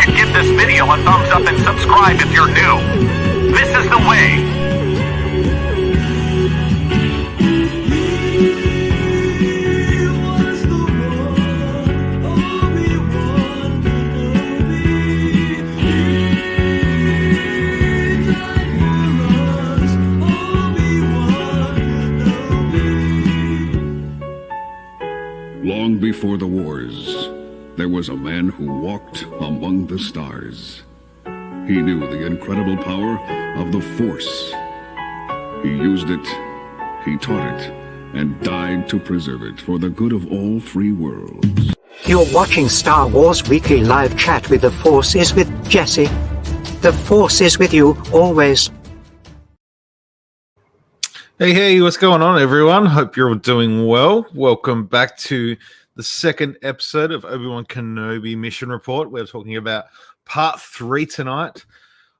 and give this video a thumbs up and subscribe if you're new. This is the way. Long before the wars, there was a man who walked among the stars. He knew the incredible power of the Force. He used it, he taught it, and died to preserve it for the good of all three worlds. You're watching Star Wars Weekly Live Chat with The Force is with Jesse. The Force is with you always. Hey, what's going on, everyone? Hope you're all doing well. Welcome back to the second episode of Obi-Wan Kenobi Mission Report. We're talking about part 3 tonight.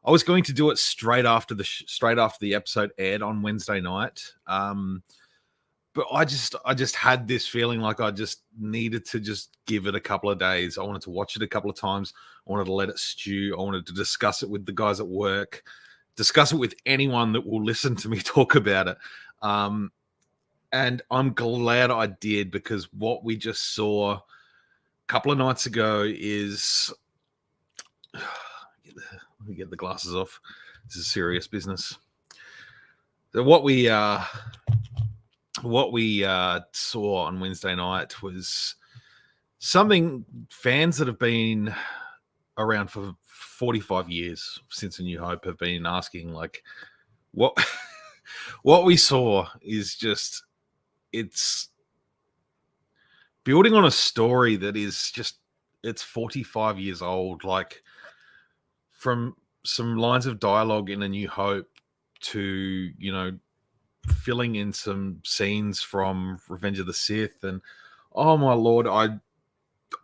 I was going to do it straight after the episode aired on Wednesday night, but I just had this feeling like I just needed to just give it a couple of days. I wanted to watch it a couple of times. I wanted to let it stew. I wanted to discuss it with the guys at work. Discuss it with anyone that will listen to me talk about it. And I'm glad I did, because what we just saw a couple of nights ago is... Let me get the glasses off. This is serious business. So what we saw on Wednesday night was something fans that have been around for 45 years since A New Hope have been asking, like, what we saw is just, it's building on a story that is just, it's 45 years old, like from some lines of dialogue in A New Hope to, you know, filling in some scenes from Revenge of the Sith, and oh my Lord,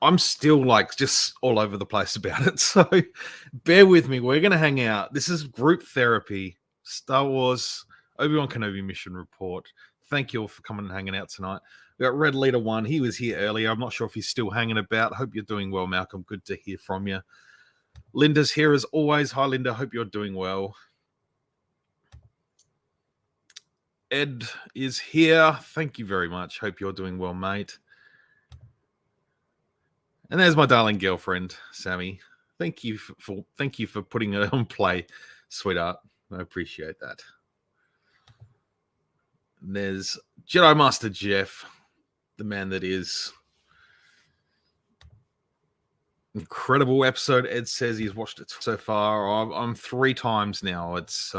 I'm still like just all over the place about it. So bear with me. We're going to hang out. This is group therapy, Star Wars Obi-Wan Kenobi Mission Report. Thank you all for coming and hanging out tonight. We got Red Leader 1. He was here earlier. I'm not sure if he's still hanging about. Hope you're doing well, Malcolm. Good to hear from you. Linda's here as always. Hi, Linda. Hope you're doing well. Ed is here. Thank you very much. Hope you're doing well, mate. And there's my darling girlfriend, Sammy. Thank you for putting it on play, sweetheart. I appreciate that. And there's Jedi Master Jeff, the man that is. Incredible episode. Ed says he's watched it so far. I'm 3 times now. It's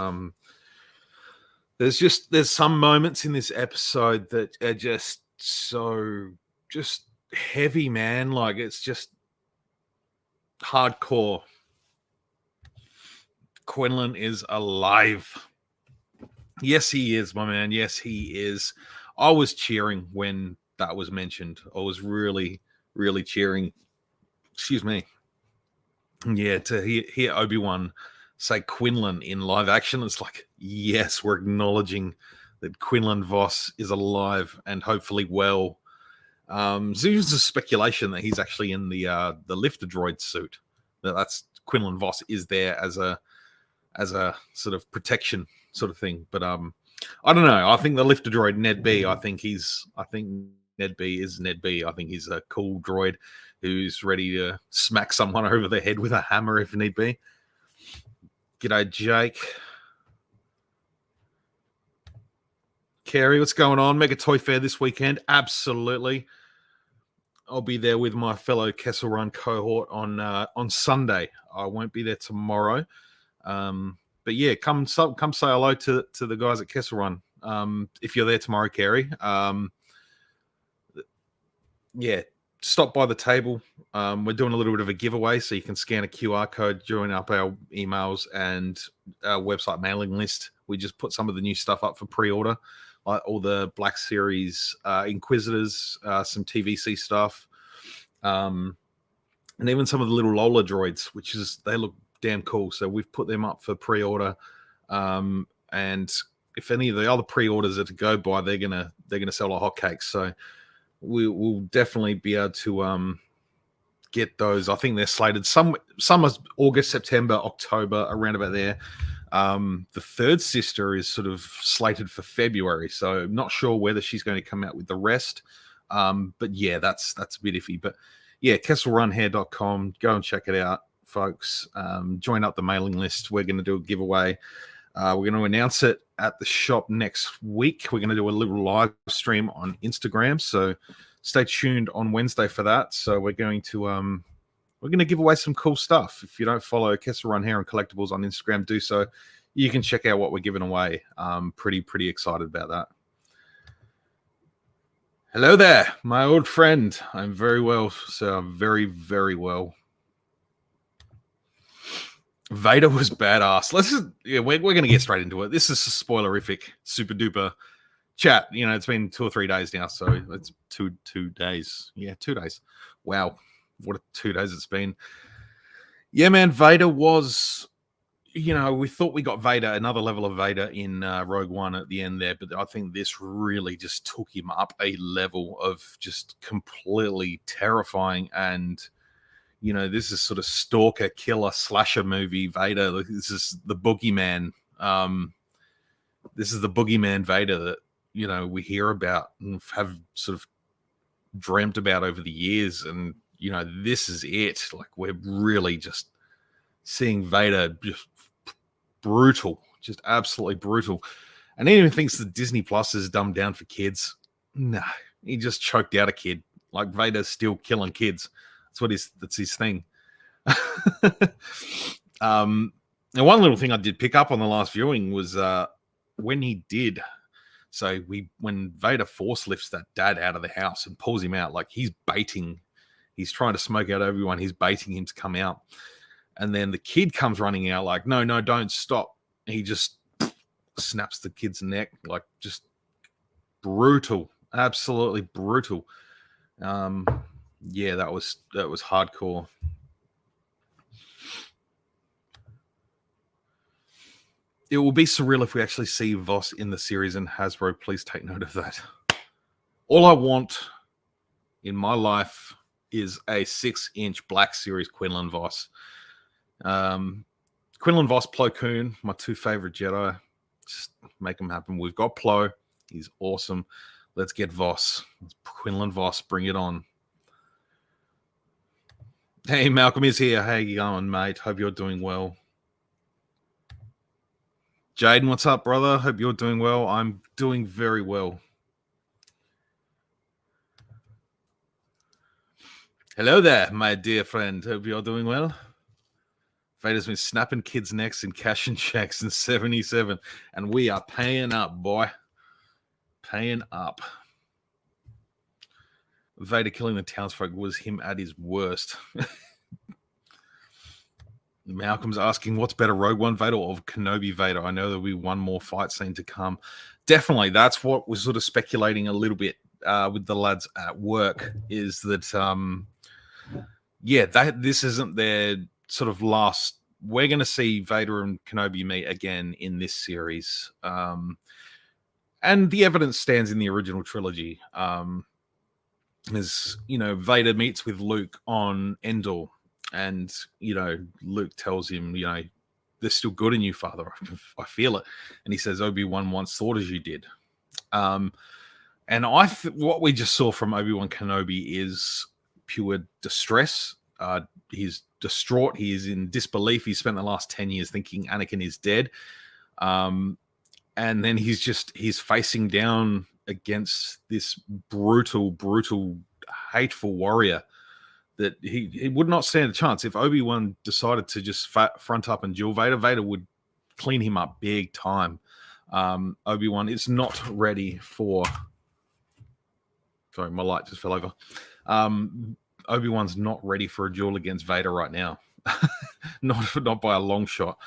there's some moments in this episode that are just so heavy, man. Like, it's just hardcore. Quinlan is alive. Yes, he is, my man. Yes, he is. I was cheering when that was mentioned. I was really, really cheering. Excuse me. Yeah, to hear Obi-Wan say Quinlan in live action, it's like, yes, we're acknowledging that Quinlan Vos is alive and hopefully well. So there's a speculation that he's actually in the lifter droid suit. That's Quinlan Vos is there as a sort of protection sort of thing. But I don't know. I think the lifter droid Ned B. I think Ned B is Ned B. I think he's a cool droid who's ready to smack someone over the head with a hammer if need be. G'day, Jake. Kerry, what's going on? Mega Toy Fair this weekend? Absolutely. I'll be there with my fellow Kessel Run cohort on Sunday. I won't be there tomorrow. But yeah, come say hello to the guys at Kessel Run. If you're there tomorrow, Kerry. Yeah, stop by the table. We're doing a little bit of a giveaway, so you can scan a QR code, join up our emails and our website mailing list. We just put some of the new stuff up for pre-order, like all the Black Series Inquisitors, some TVC stuff, and even some of the little Lola droids, they look damn cool. So we've put them up for pre-order, and if any of the other pre-orders are to go by, they're gonna sell like hotcakes. So we'll definitely be able to get those. I think they're slated some are August, September, October, around about there. The third sister is sort of slated for February, so I'm not sure whether she's going to come out with the rest. But yeah, that's a bit iffy. But yeah, KesselRunHair.com. Go and check it out, folks. Join up the mailing list. We're going to do a giveaway. We're going to announce it at the shop next week. We're going to do a little live stream on Instagram, so stay tuned on Wednesday for that. So we're going to give away some cool stuff. If you don't follow Kessel Run Hair and Collectibles on Instagram, do so. You can check out what we're giving away. Pretty excited about that. Hello there, my old friend. I'm very well, sir. Very, very well. Vader was badass. We're going to get straight into it. This is a spoilerific, super duper chat. You know, it's been 2 or 3 days now, so it's two days. Yeah, 2 days. Wow, what 2 days it's been. Yeah, man, Vader was. You know, we thought we got Vader, another level of Vader in Rogue One at the end there, but I think this really just took him up a level of just completely terrifying. And, you know, this is sort of stalker, killer, slasher movie Vader. This is the boogeyman. This is the boogeyman Vader that, you know, we hear about and have sort of dreamt about over the years. And, you know, this is it. Like, we're really just seeing Vader just brutal, just absolutely brutal. And he even thinks that Disney Plus is dumbed down for kids. Nah, he just choked out a kid. Like, Vader's still killing kids. That's his thing. And one little thing I did pick up on the last viewing was when he did. So when Vader force lifts that dad out of the house and pulls him out, like he's trying to smoke out Obi-Wan. He's baiting him to come out. And then the kid comes running out like, no, don't stop. He just snaps the kid's neck, like just brutal, absolutely brutal. Yeah, that was hardcore. It will be surreal if we actually see Voss in the series, and Hasbro, please take note of that. All I want in my life is a 6-inch Black Series Quinlan Voss. Quinlan Voss, Plo Koon, my 2 favorite Jedi. Just make them happen. We've got Plo. He's awesome. Let's get Voss. Quinlan Voss, bring it on. Hey, Malcolm is here. How you going, mate? Hope you're doing well. Jaden, what's up, brother? Hope you're doing well. I'm doing very well. Hello there, my dear friend. Hope you're doing well. Vader's been snapping kids' necks and cashing checks in 77, and we are paying up, boy. Paying up. Vader killing the townsfolk was him at his worst. Malcolm's asking, what's better, Rogue One Vader or Kenobi Vader? I know there'll be one more fight scene to come. Definitely, that's what we're sort of speculating a little bit with the lads at work, is that, this isn't their sort of last. We're going to see Vader and Kenobi meet again in this series. And the evidence stands in the original trilogy. As, you know, Vader meets with Luke on Endor. And, you know, Luke tells him, you know, there's still good in you, Father. I feel it. And he says, Obi-Wan once thought as you did. And what we just saw from Obi-Wan Kenobi is pure distress. He's distraught. He is in disbelief. He spent the last 10 years thinking Anakin is dead. And then he's facing down against this brutal, hateful warrior that he would not stand a chance. If Obi-Wan decided to just front up and duel Vader, Vader would clean him up big time. Obi-Wan is not ready for... Sorry, my light just fell over. Obi-Wan's not ready for a duel against Vader right now. not by a long shot.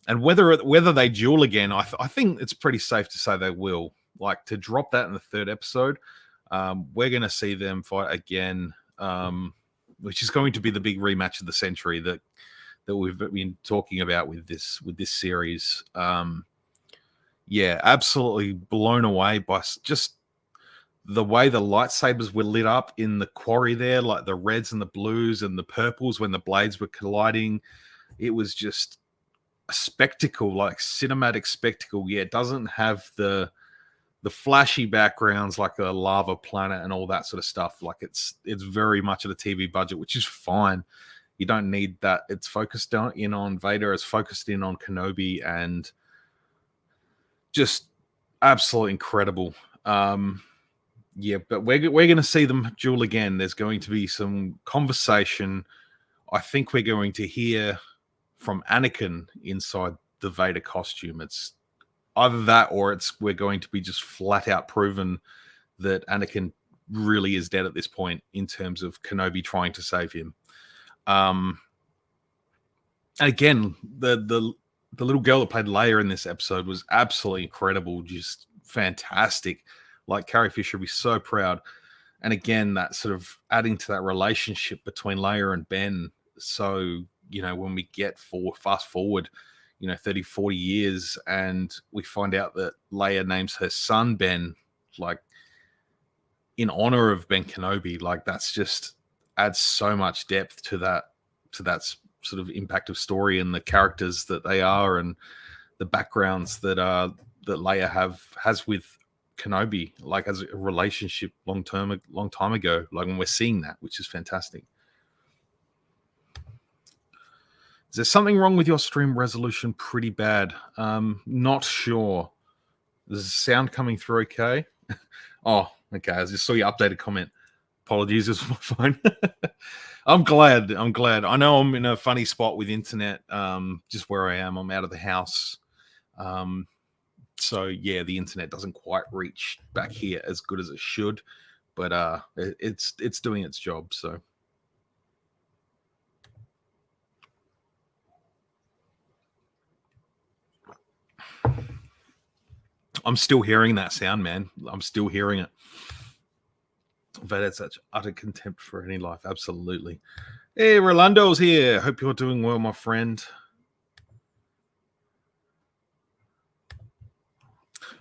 And whether they duel again, I think it's pretty safe to say they will. Like, to drop that in the 3rd episode, we're going to see them fight again, which is going to be the big rematch of the century that we've been talking about with this series. Yeah, absolutely blown away by just the way the lightsabers were lit up in the quarry there, like the reds and the blues and the purples when the blades were colliding, it was just a spectacle, like cinematic spectacle. Yeah, it doesn't have the flashy backgrounds like a lava planet and all that sort of stuff. Like it's very much at a TV budget, which is fine. You don't need that. It's focused in on Vader. It's focused in on Kenobi, and just absolutely incredible. Yeah, but we're going to see them duel again. There's going to be some conversation. I think we're going to hear from Anakin inside the Vader costume. It's either that or we're going to be just flat out proven that Anakin really is dead at this point in terms of Kenobi trying to save him. And again, the little girl that played Leia in this episode was absolutely incredible, just fantastic. Like, Carrie Fisher would be so proud. And again, that sort of adding to that relationship between Leia and Ben. So, when we get fast forward, 30, 40 years, and we find out that Leia names her son Ben, like, in honor of Ben Kenobi, like, that's just adds so much depth to that sort of impact of story and the characters that they are and the backgrounds that Leia has with Kenobi, like, as a relationship long time ago, like, when we're seeing that, which is fantastic. Is there something wrong with your stream resolution? Pretty bad. Not sure. Is the sound coming through okay? Oh, okay. I just saw your updated comment. Apologies, it's my phone. I'm glad. I know I'm in a funny spot with internet, just where I am. I'm out of the house. So yeah, the internet doesn't quite reach back here as good as it should, but it's doing its job. So I'm still hearing that sound, man. I'm still hearing it. But it's such utter contempt for any life. Absolutely. Hey, Rolando's here. Hope you're doing well, my friend.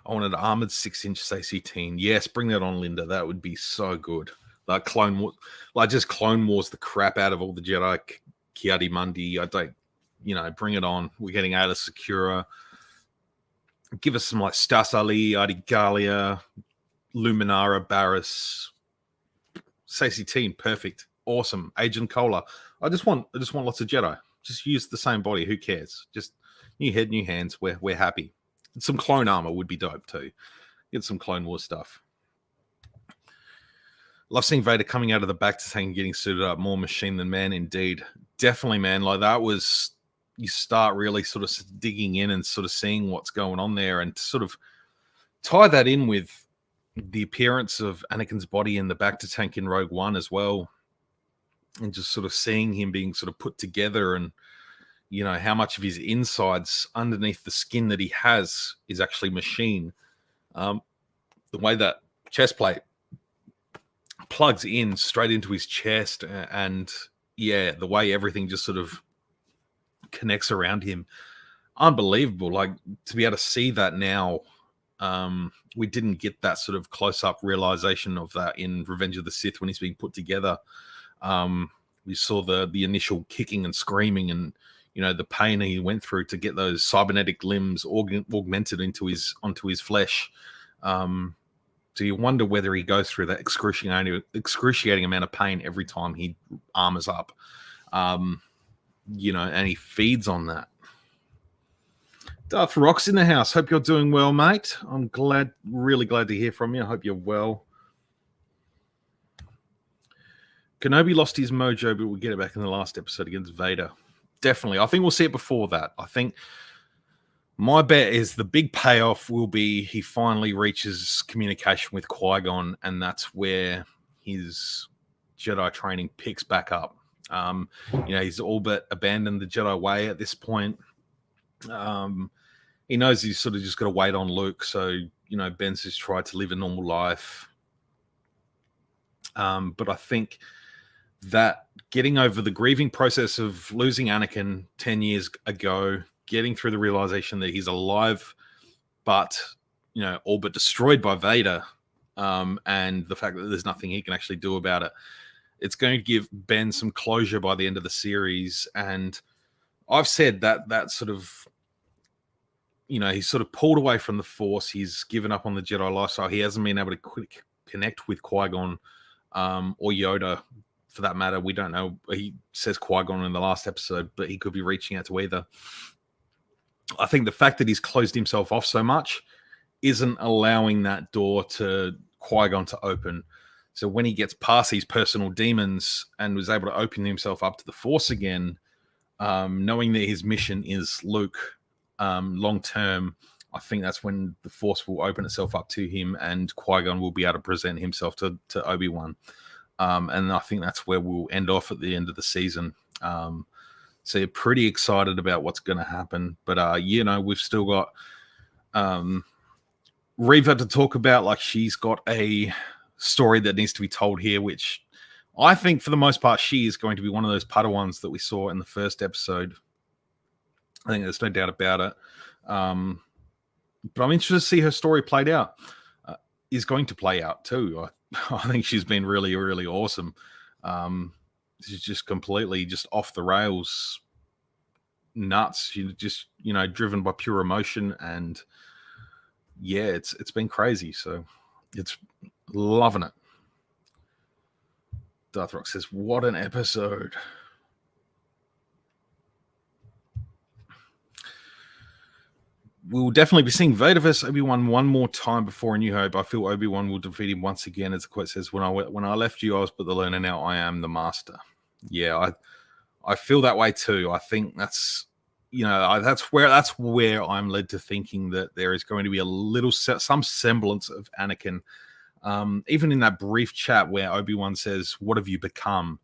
I want an armored 6-inch AC-10. Yes, bring that on, Linda. That would be so good. Like Clone Wars the crap out of all the Jedi. Kiadi Mundi. I don't, bring it on. We're getting Ayla Secura. Give us some like Stas Ali, Adigalia, Luminara, Barris, AC-10. Perfect. Awesome. Agent Cola. I just want lots of Jedi. Just use the same body. Who cares? Just new head, new hands. We're happy. Some clone armor would be dope too. Get some Clone Wars stuff. Love seeing Vader coming out of the back to tank and getting suited up. More machine than man, indeed. Definitely, man. Like, that was, you start really sort of digging in and sort of seeing what's going on there, and to sort of tie that in with the appearance of Anakin's body in the back to tank in Rogue One as well, and just sort of seeing him being sort of put together, and how much of his insides underneath the skin that he has is actually machine. The way that chest plate plugs in straight into his chest, and yeah, the way everything just sort of connects around him, unbelievable. Like, to be able to see that now, we didn't get that sort of close-up realization of that in Revenge of the Sith when he's being put together. We saw the initial kicking and screaming, and the pain he went through to get those cybernetic limbs augmented onto his flesh. So you wonder whether he goes through that excruciating amount of pain every time he armors up. And he feeds on that. Darth Rock's in the house. Hope you're doing well, mate. I'm really glad to hear from you. I hope you're well. Kenobi lost his mojo, but we'll get it back in the last episode against Vader. Definitely. I think we'll see it before that. I think my bet is the big payoff will be he finally reaches communication with Qui-Gon, and that's where his Jedi training picks back up. He's all but abandoned the Jedi way at this point. He knows he's sort of just got to wait on Luke. So, Ben's just tried to live a normal life. But I think that getting over the grieving process of losing Anakin 10 years ago, getting through the realization that he's alive, but, all but destroyed by Vader, and the fact that there's nothing he can actually do about it. It's going to give Ben some closure by the end of the series. And I've said that sort of, he's sort of pulled away from the Force. He's given up on the Jedi lifestyle. He hasn't been able to connect with Qui-Gon or Yoda, for that matter. We don't know. He says Qui-Gon in the last episode, but he could be reaching out to either. I think the fact that he's closed himself off so much isn't allowing that door to Qui-Gon to open. So when he gets past these personal demons and was able to open himself up to the Force again, knowing that his mission is Luke long term, I think that's when the Force will open itself up to him, and Qui-Gon will be able to present himself to Obi-Wan. And I think that's where we'll end off at the end of the season. So you're pretty excited about what's going to happen. But, we've still got Reva to talk about. Like, she's got a story that needs to be told here, which I think for the most part she is going to be one of those Padawans that we saw in the first episode. I think there's no doubt about it. But I'm interested to see her story played out. Is going to play out too. I think she's been really, really awesome. She's just completely just off the rails, nuts. She's just, driven by pure emotion, and yeah, it's been crazy. So it's loving it. Darth Rock says, "What an episode!" We'll definitely be seeing Vader vs. Obi-Wan one more time before A New Hope. I feel Obi-Wan will defeat him once again. As the quote says, when I left you, I was but the learner. Now I am the master. Yeah, I feel that way too. I think that's, that's where I'm led to thinking that there is going to be some semblance of Anakin. Even in that brief chat where Obi-Wan says, "What have you become?"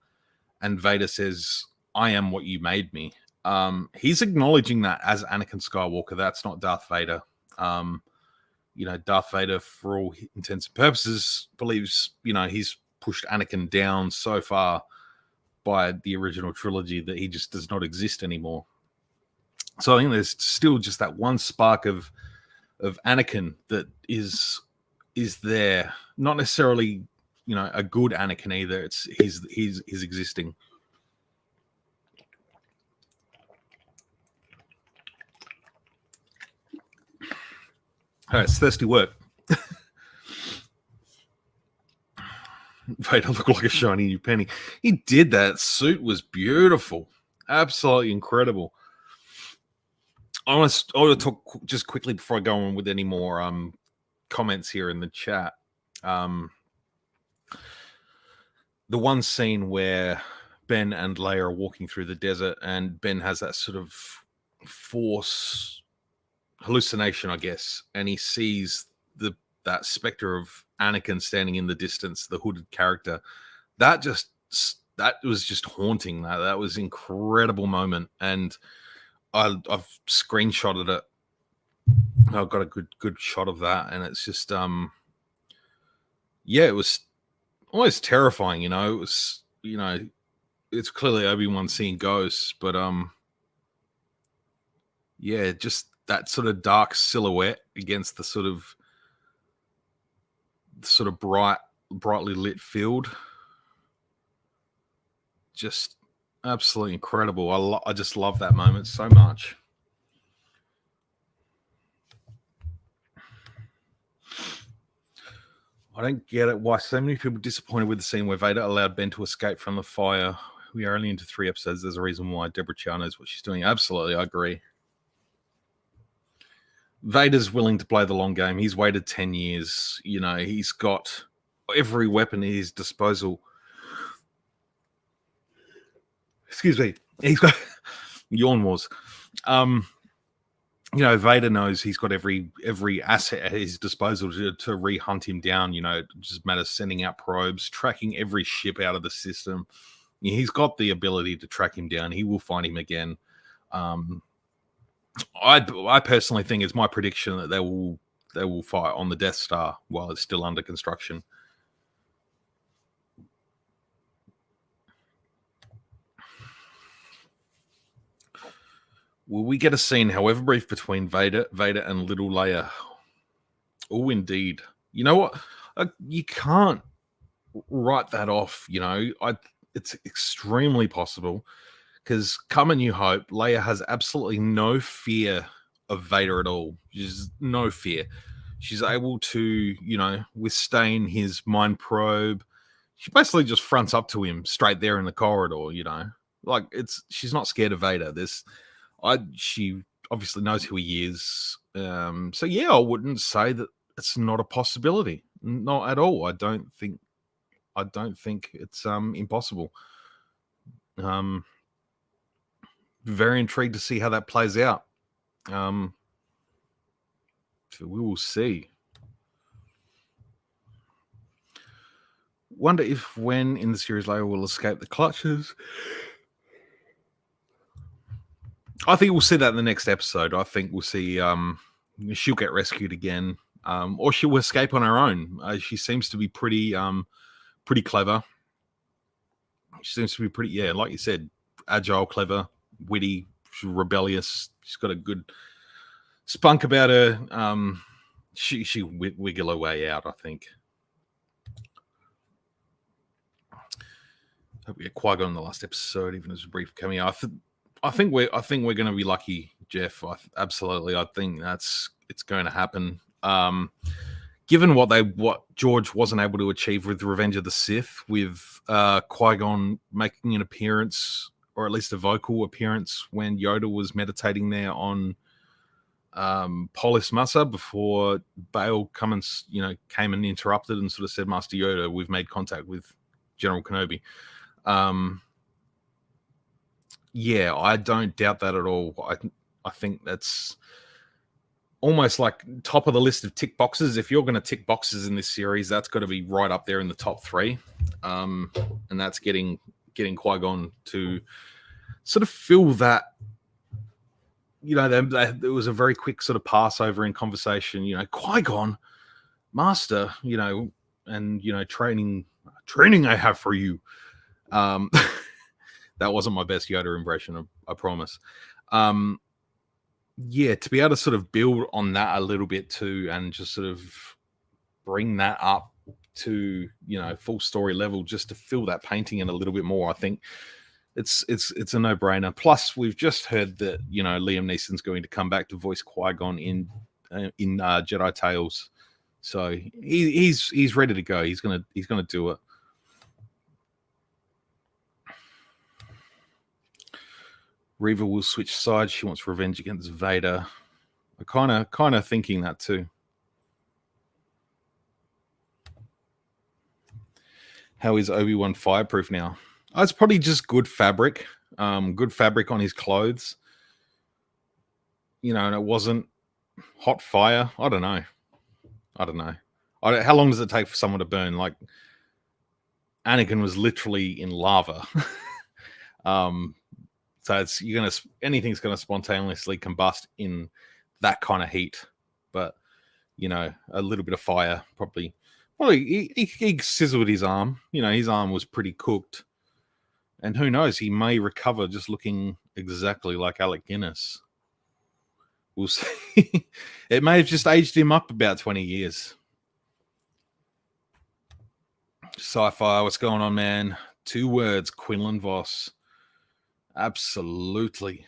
and Vader says, "I am what you made me." He's acknowledging that as Anakin Skywalker. That's not Darth Vader. Darth Vader, for all intents and purposes, believes, he's pushed Anakin down so far by the original trilogy that he just does not exist anymore. So I think there's still just that one spark of Anakin that is there. Not necessarily, a good Anakin either. It's he's existing. Oh, it's thirsty work. Vader looked like a shiny new penny. He did that. Suit was beautiful. Absolutely incredible. I want to talk just quickly before I go on with any more comments here in the chat. The one scene where Ben and Leia are walking through the desert, and Ben has that sort of Force hallucination, I guess, and he sees that specter of Anakin standing in the distance, the hooded character. That was just haunting. That was an incredible moment, and I've screenshotted it. I've got a good shot of that, and it's just it was almost terrifying. It was it's clearly Obi-Wan seeing ghosts, but just that sort of dark silhouette against the sort of brightly lit field. Just absolutely incredible. I just love that moment so much. I don't get it why so many people are disappointed with the scene where Vader allowed Ben to escape from the fire. We are only into 3 episodes. There's a reason why. Deborah Chow knows what she's doing. Absolutely, I agree. Vader's willing to play the long game. He's waited 10 years. He's got every weapon at his disposal. Excuse me. He's got yawn wars. Vader knows he's got every asset at his disposal to re-hunt him down. It just matters sending out probes, tracking every ship out of the system. He's got the ability to track him down. He will find him again. I personally think it's my prediction that they will fight on the Death Star while it's still under construction. Will we get a scene, however brief, between Vader and little Leia? Oh, indeed. You know what? You can't write that off. It's extremely possible because come A New Hope, Leia has absolutely no fear of Vader at all. She's no fear. She's able to, withstand his mind probe. She basically just fronts up to him straight there in the corridor. Like she's not scared of Vader. She obviously knows who he is. So yeah, I wouldn't say that it's not a possibility. Not at all. I don't think it's impossible. Very intrigued to see how that plays out. So we will see. Wonder if when in the series Leia will escape the clutches. I think we'll see that in the next episode. I think we'll see she'll get rescued again, or she'll escape on her own. She seems to be pretty clever. She seems to be pretty, like you said, agile, clever, witty, rebellious. She's got a good spunk about her. She wiggle her way out, I think. Hope we get Qui-Gon in the last episode, even as a brief cameo. I think we're going to be lucky, Jeff. Absolutely, I think it's going to happen. Given what George wasn't able to achieve with Revenge of the Sith, with Qui-Gon making an appearance, or at least a vocal appearance, when Yoda was meditating there on Polis Massa before Bail came and interrupted and sort of said, "Master Yoda, we've made contact with General Kenobi." Yeah, I don't doubt that at all. I think that's almost like top of the list of tick boxes. If you're going to tick boxes in this series, that's got to be right up there in the top 3. And that's getting Qui-Gon to sort of fill that. There was a very quick sort of passover in conversation. Qui-Gon, Master, and training I have for you. That wasn't my best Yoda impression, I promise. To be able to sort of build on that a little bit too, and just sort of bring that up to full story level, just to fill that painting in a little bit more. I think it's a no-brainer. Plus, we've just heard that Liam Neeson's going to come back to voice Qui-Gon in Jedi Tales, so he's ready to go. He's gonna do it. Reva will switch sides. She wants revenge against Vader. I'm kind of thinking that too. How is Obi-Wan fireproof now? Oh, it's probably just good fabric. Good fabric on his clothes. And it wasn't hot fire. I don't know. How long does it take for someone to burn? Like, Anakin was literally in lava. So anything's gonna spontaneously combust in that kind of heat. But a little bit of fire probably. Well, he sizzled his arm. His arm was pretty cooked. And who knows? He may recover just looking exactly like Alec Guinness. We'll see. It may have just aged him up about 20 years. Sci-fi, what's going on, man? 2 words, Quinlan Voss. Absolutely.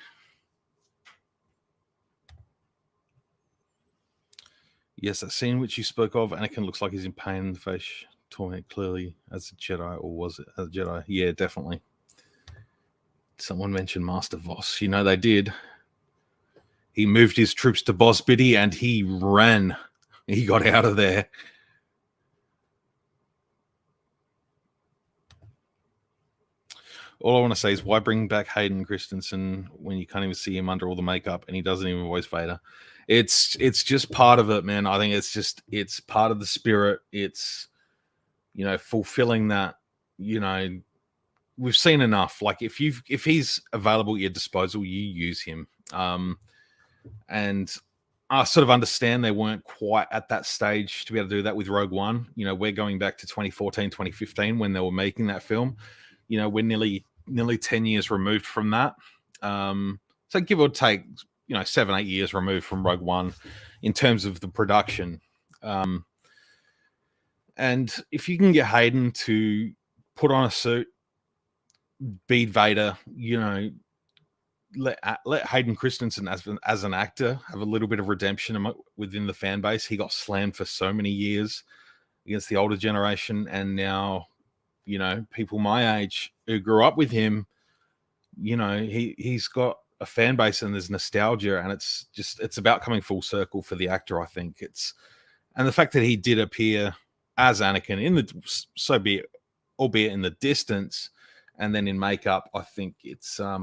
Yes, that scene which you spoke of, Anakin looks like he's in pain in the face. Torment clearly as a Jedi, or was it as a Jedi? Yeah, definitely. Someone mentioned Master Voss. They did. He moved his troops to Boz Biddy and he ran. He got out of there. All I want to say is, why bring back Hayden Christensen when you can't even see him under all the makeup and he doesn't even voice Vader? It's just part of it, man. I think it's part of the spirit. It's, fulfilling that, we've seen enough. Like, if he's available at your disposal, you use him. And I sort of understand they weren't quite at that stage to be able to do that with Rogue One. We're going back to 2014, 2015 when they were making that film. We're nearly 10 years removed from that. So give or take, 7-8 years removed from Rogue One in terms of the production. And if you can get Hayden to put on a suit, be Vader, let Hayden Christensen as an actor have a little bit of redemption within the fan base. He got slammed for so many years against the older generation, and now, people my age who grew up with him, he's got a fan base and there's nostalgia, and it's about coming full circle for the actor. I think and the fact that he did appear as Anakin so be it, albeit in the distance, and then in makeup, I think it's I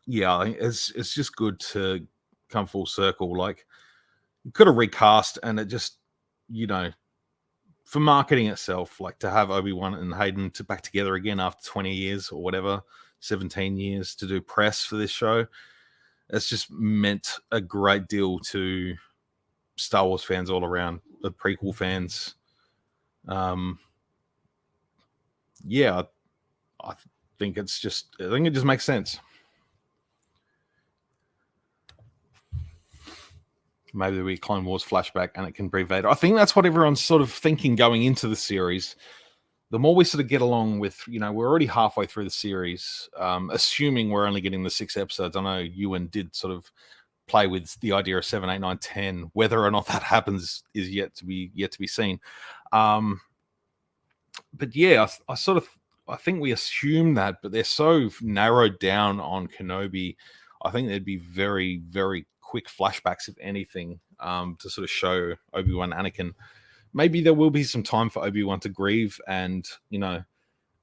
think it's just good to come full circle. Like, you could have recast, and it just, for marketing itself, like to have Obi-Wan and Hayden back together again after 20 years or whatever, 17 years to do press for this show, it's just meant a great deal to Star Wars fans all around, the prequel fans. I think it just makes sense. Maybe there'll be a Clone Wars flashback and it can be Vader. I think that's what everyone's sort of thinking going into the series. The more we sort of get along with, we're already halfway through the series, assuming we're only getting the 6 episodes. I know Ewan did sort of play with the idea of 7, 8, 9, 10. Whether or not that happens is yet to be seen. But yeah, I think we assume that, but they're so narrowed down on Kenobi. I think there'd be very, very quick flashbacks, if anything, to sort of show Obi-Wan, Anakin. Maybe there will be some time for Obi-Wan to grieve and,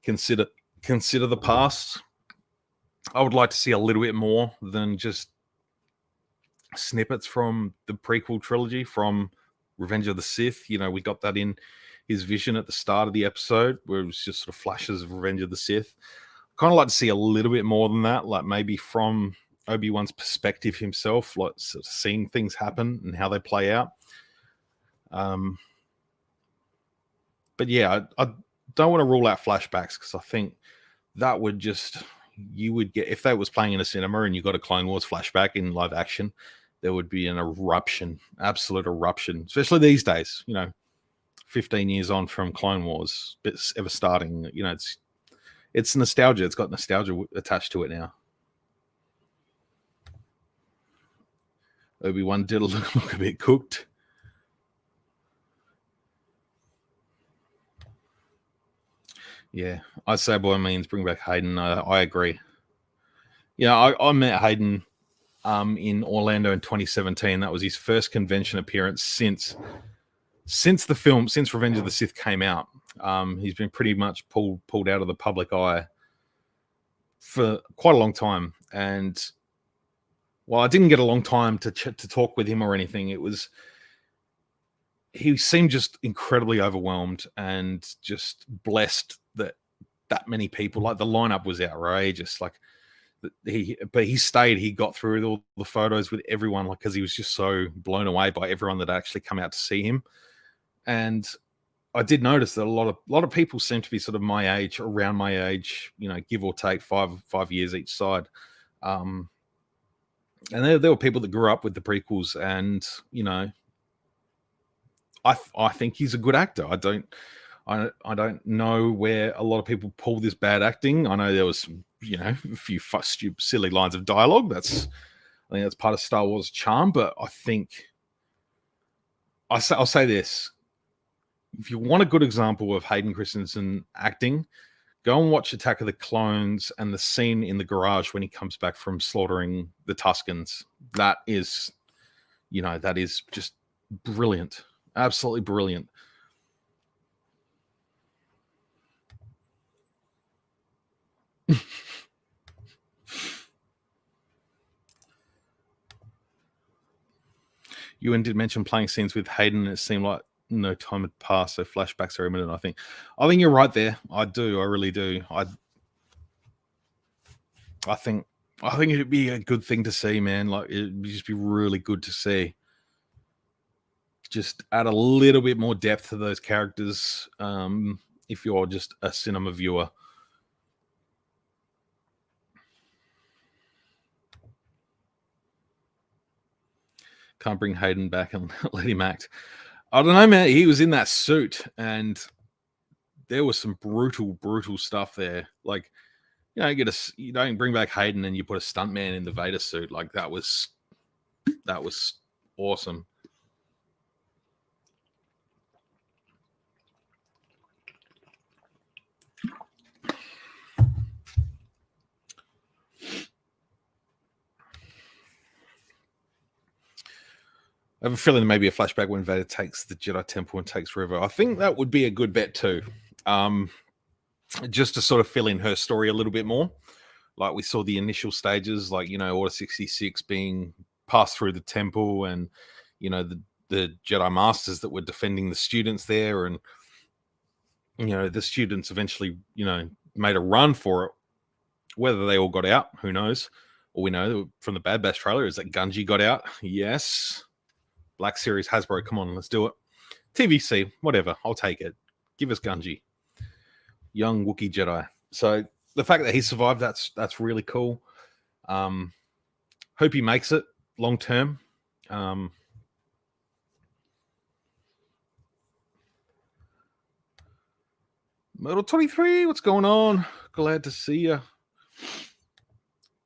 consider the past. I would like to see a little bit more than just snippets from the prequel trilogy, from Revenge of the Sith. We got that in his vision at the start of the episode, where it was just sort of flashes of Revenge of the Sith. Kind of like to see a little bit more than that, like maybe from Obi-Wan's perspective himself, like sort of seeing things happen and how they play out. But yeah, I don't want to rule out flashbacks, because I think that would you would get, if that was playing in a cinema and you got a Clone Wars flashback in live action, there would be an eruption, absolute eruption, especially these days, 15 years on from Clone Wars ever starting. It's nostalgia. It's got nostalgia attached to it now. Obi-Wan did look a bit cooked. Yeah, I'd say by all means bring back Hayden. I agree. I met Hayden in Orlando in 2017. That was his first convention appearance since Revenge of the Sith came out. He's been pretty much pulled out of the public eye for quite a long time. And while I didn't get a long time to talk with him or anything, he seemed just incredibly overwhelmed and just blessed that many people. Like, the lineup was outrageous. Like, he stayed. He got through all the photos with everyone, like, because he was just so blown away by everyone that actually come out to see him. And I did notice that a lot of people seem to be sort of my age, around my age, give or take 5 years each side. And there were people that grew up with the prequels, and I think he's a good actor. I don't know where a lot of people pull this bad acting. I know there was a few stupid, silly lines of dialogue. I think that's part of Star Wars' charm. But I think I'll say this: if you want a good example of Hayden Christensen acting, go and watch Attack of the Clones and the scene in the garage when he comes back from slaughtering the Tuskens. That is just brilliant. Absolutely brilliant. Ewan did mention playing scenes with Hayden, and it seemed like no time had passed, so flashbacks are imminent. I think you're right there. I really do. I think it'd be a good thing to see, man. Like, it'd just be really good to see. Just add a little bit more depth to those characters, if you're just a cinema viewer. Can't bring Hayden back and let him act. I don't know, man. He was in that suit, and there was some brutal stuff there. Like, you don't bring back Hayden and you put a stuntman in the Vader suit. Like that was awesome. I have a feeling there may be a flashback when Vader takes the Jedi Temple and takes River. I think that would be a good bet too. Just to sort of fill in her story a little bit more. Like we saw the initial stages, like, Order 66 being passed through the temple, and, the Jedi Masters that were defending the students there. And, the students eventually, made a run for it. Whether they all got out, who knows? All we know from the Bad Batch trailer is that Gungi got out. Yes. Black Series, Hasbro, come on, let's do it. TVC, whatever, I'll take it. Give us Gungi. Young Wookiee Jedi. So the fact that he survived, that's really cool. Hope he makes it long term. Model 23, what's going on? Glad to see you.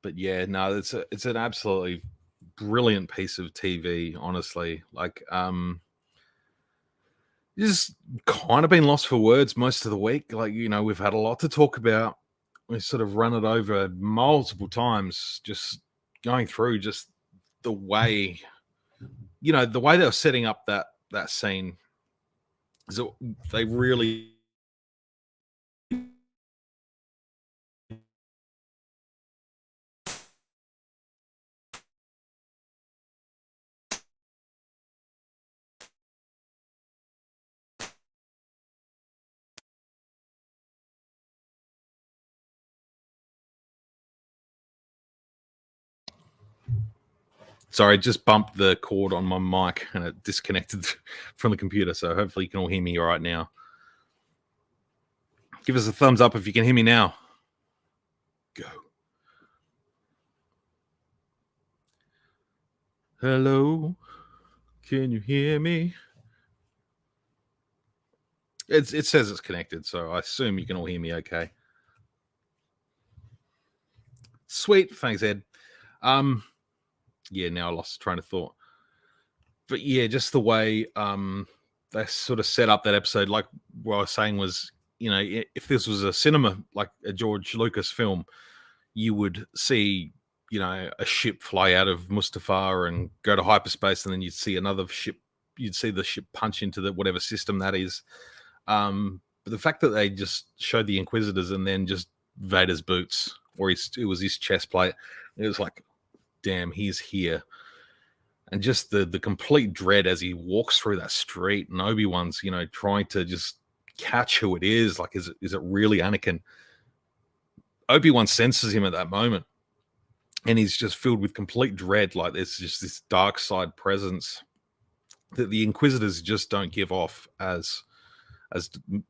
But yeah, no, it's an absolutely brilliant piece of TV, honestly. Like, just kind of been lost for words most of the week. Like, we've had a lot to talk about. We sort of run it over multiple times, just going through just the way, the way they were setting up that scene. So they really Sorry, just bumped the cord on my mic and it disconnected from the computer. So hopefully you can all hear me right now. Give us a thumbs up if you can hear me now. Go. Hello, can you hear me? It says it's connected, so I assume you can all hear me okay. Sweet, thanks, Ed. Yeah, now I lost train of thought. But yeah, just the way they sort of set up that episode, like what I was saying was, if this was a cinema, like a George Lucas film, you would see, a ship fly out of Mustafar and go to hyperspace, and then you'd see another ship, you'd see the ship punch into the whatever system that is. But the fact that they just showed the Inquisitors and then just Vader's boots, or it was his chest plate, it was like, damn, he's here. And just the complete dread as he walks through that street, and Obi-Wan's, trying to just catch who it is. Like, is it really Anakin? Obi-Wan senses him at that moment, and he's just filled with complete dread. Like, there's just this dark side presence that the Inquisitors just don't give off as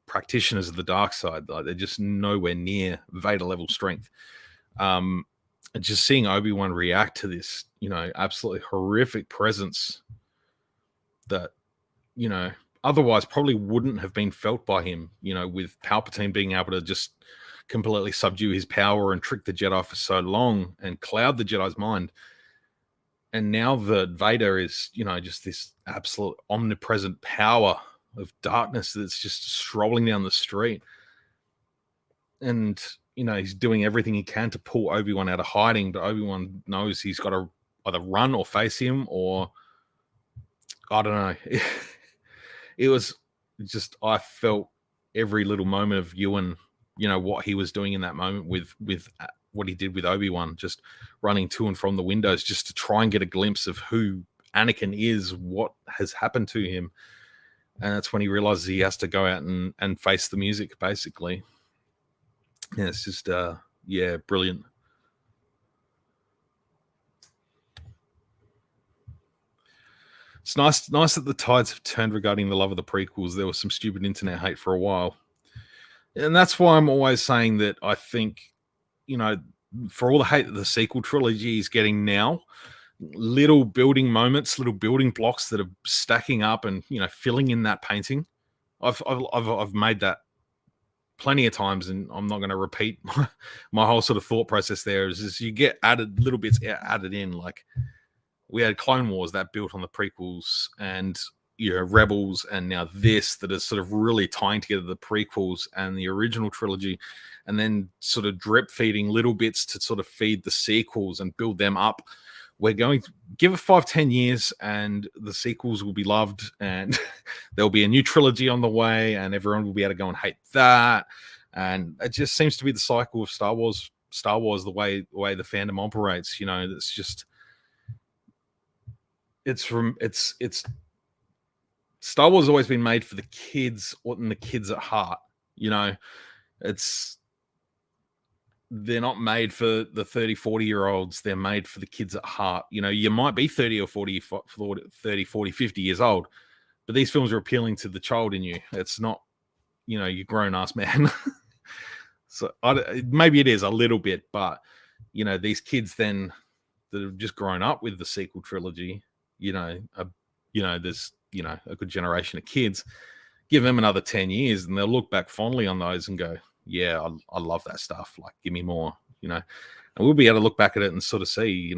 practitioners of the dark side. Like, they're just nowhere near Vader level strength. Just seeing Obi-Wan react to this, absolutely horrific presence that, otherwise probably wouldn't have been felt by him, with Palpatine being able to just completely subdue his power and trick the Jedi for so long and cloud the Jedi's mind. And now that Vader is, just this absolute omnipresent power of darkness that's just strolling down the street. And, he's doing everything he can to pull Obi-Wan out of hiding, but Obi-Wan knows he's got to either run or face him, or I don't know. It was just, I felt every little moment of Ewan, what he was doing in that moment with what he did with Obi-Wan, just running to and from the windows just to try and get a glimpse of who Anakin is, what has happened to him. And that's when he realizes he has to go out and face the music, basically. Yeah, it's just, brilliant. It's nice that the tides have turned regarding the love of the prequels. There was some stupid internet hate for a while. And that's why I'm always saying that I think, for all the hate that the sequel trilogy is getting now, little building moments, little building blocks that are stacking up and filling in that painting. I've made that plenty of times, and I'm not going to repeat my whole sort of thought process there. Is you get added little bits added in, like we had Clone Wars that built on the prequels, and Rebels, and now this that is sort of really tying together the prequels and the original trilogy, and then sort of drip feeding little bits to sort of feed the sequels and build them up. We're going to give it 5-10 years and the sequels will be loved, and there'll be a new trilogy on the way, and everyone will be able to go and hate that. And it just seems to be the cycle of Star Wars, the way the fandom operates. It's just it's Star Wars has always been made for the kids, and the kids at heart. They're not made for the 30, 40-year-olds. They're made for the kids at heart. You might be 30 or 40, 50 years old, but these films are appealing to the child in you. It's not, you grown-ass man. So maybe it is a little bit, but, these kids then that have just grown up with the sequel trilogy, there's, a good generation of kids, give them another 10 years and they'll look back fondly on those and go, yeah, I love that stuff. Like, give me more, and we'll be able to look back at it and sort of see,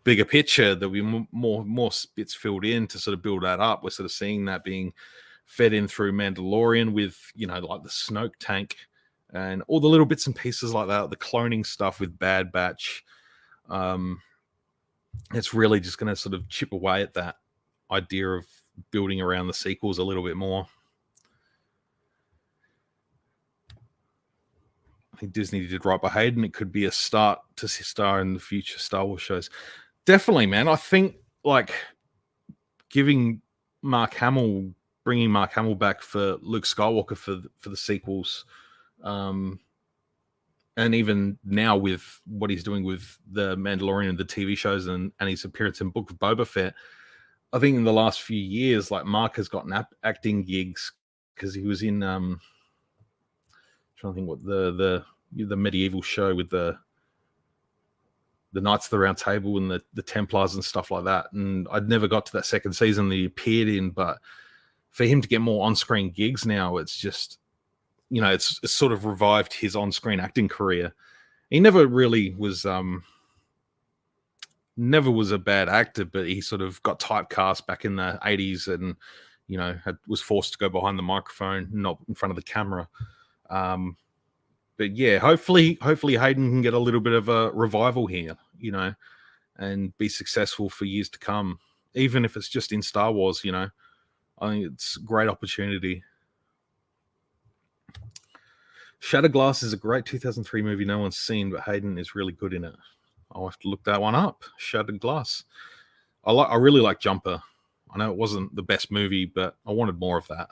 bigger picture. There'll be more bits filled in to sort of build that up. We're sort of seeing that being fed in through Mandalorian with, like the Snoke tank and all the little bits and pieces like that, the cloning stuff with Bad Batch. It's really just going to sort of chip away at that idea of building around the sequels a little bit more. I think Disney did right by Hayden. It could be a start to star in the future Star Wars shows. Definitely, man. I think like bringing Mark Hamill back for Luke Skywalker for the sequels, and even now with what he's doing with the Mandalorian and the TV shows and his appearance in Book of Boba Fett. I think in the last few years, like Mark has gotten acting gigs because he was in trying to think what the medieval show with the Knights of the Round Table and the Templars and stuff like that. And I'd never got to that second season that he appeared in, but for him to get more on-screen gigs now, it's just, it's sort of revived his on-screen acting career. He never really was never was a bad actor, but he sort of got typecast back in the 80s and, was forced to go behind the microphone, not in front of the camera. But yeah, hopefully Hayden can get a little bit of a revival here, and be successful for years to come, even if it's just in Star Wars. I think it's a great opportunity. Shattered Glass is a great 2003 movie no one's seen, but Hayden is really good in it. I'll have to look that one up. Shattered Glass. I really like Jumper. I know it wasn't the best movie, but I wanted more of that.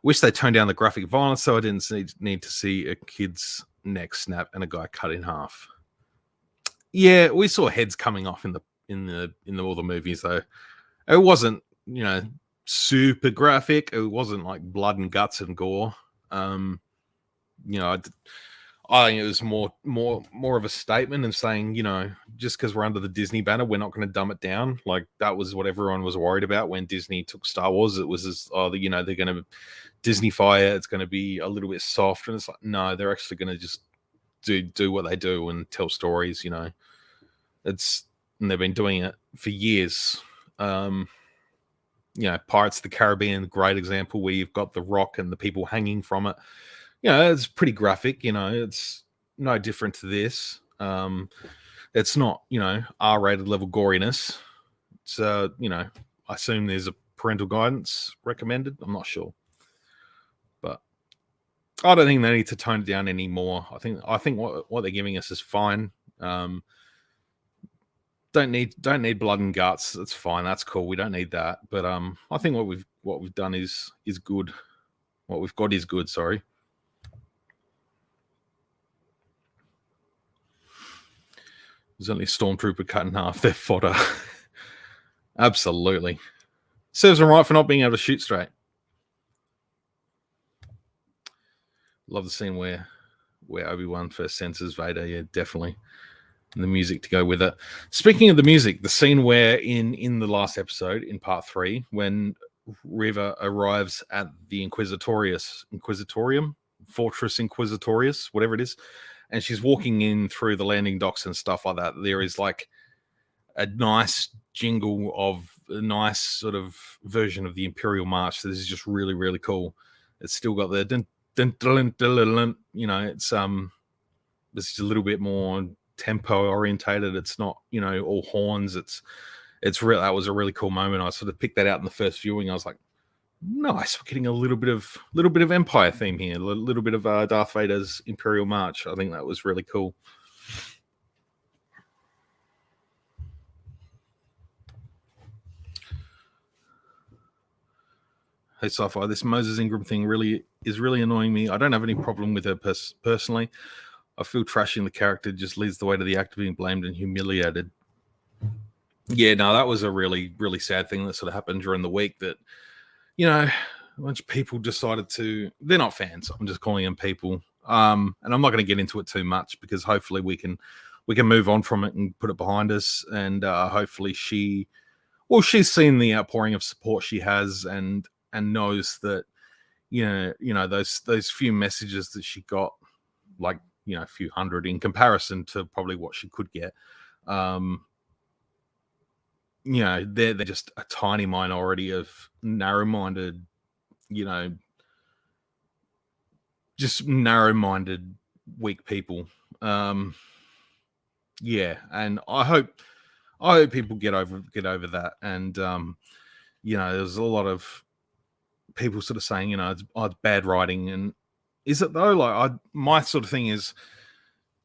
Wish they toned down the graphic violence so I didn't need to see a kid's neck snap and a guy cut in half. Yeah, we saw heads coming off in all the movies though. It wasn't, super graphic. It wasn't like blood and guts and gore. I think it was more of a statement and saying, just because we're under the Disney banner, we're not going to dumb it down. Like that was what everyone was worried about when Disney took Star Wars. It was they're going to Disney-fy it. It's going to be a little bit soft, and it's like no, they're actually going to just do what they do and tell stories. And they've been doing it for years. Pirates of the Caribbean, great example where you've got the rock and the people hanging from it. It's pretty graphic. It's no different to this. It's not, R-rated level goriness. It's, I assume there's a parental guidance recommended. I'm not sure, but I don't think they need to tone it down anymore. I think what they're giving us is fine. Don't need blood and guts. That's fine. That's cool. We don't need that. But I think what we've done is good. What we've got is good. Sorry. There's only a stormtrooper cut in half. They're fodder. Absolutely. Serves them right for not being able to shoot straight. Love the scene where Obi-Wan first senses Vader. Yeah, definitely. And the music to go with it. Speaking of the music, the scene where in the last episode, in part 3, when Riva arrives at the Inquisitorium, Fortress Inquisitorius, whatever it is, and she's walking in through the landing docks and stuff like that, there is like a nice jingle of a nice sort of version of the Imperial March. This is just really, really cool. It's still got the dun, dun, dun, dun, dun, dun, you know, it's a little bit more tempo orientated. It's not, you know, all horns. It's real. That was a really cool moment. I sort of picked that out in the first viewing. I was like, nice. We're getting a little bit of Empire theme here. A little bit of Darth Vader's Imperial March. I think that was really cool. Hey, Sci-Fi, this Moses Ingram thing is really annoying me. I don't have any problem with her personally. I feel trashing the character just leads the way to the actor being blamed and humiliated. Yeah, no, that was a really, really sad thing that sort of happened during the week that, you know, a bunch of people decided to, they're not fans. I'm just calling them people. And I'm not going to get into it too much because hopefully we can move on from it and put it behind us. And hopefully she's seen the outpouring of support she has and knows that, you know, those few messages that she got, like, you know, a few hundred in comparison to probably what she could get. You know, they're just a tiny minority of narrow-minded, you know, just narrow-minded, weak people. Yeah, and I hope people get over that. And you know, there's a lot of people sort of saying, you know, it's bad writing, and is it though? Like, my sort of thing is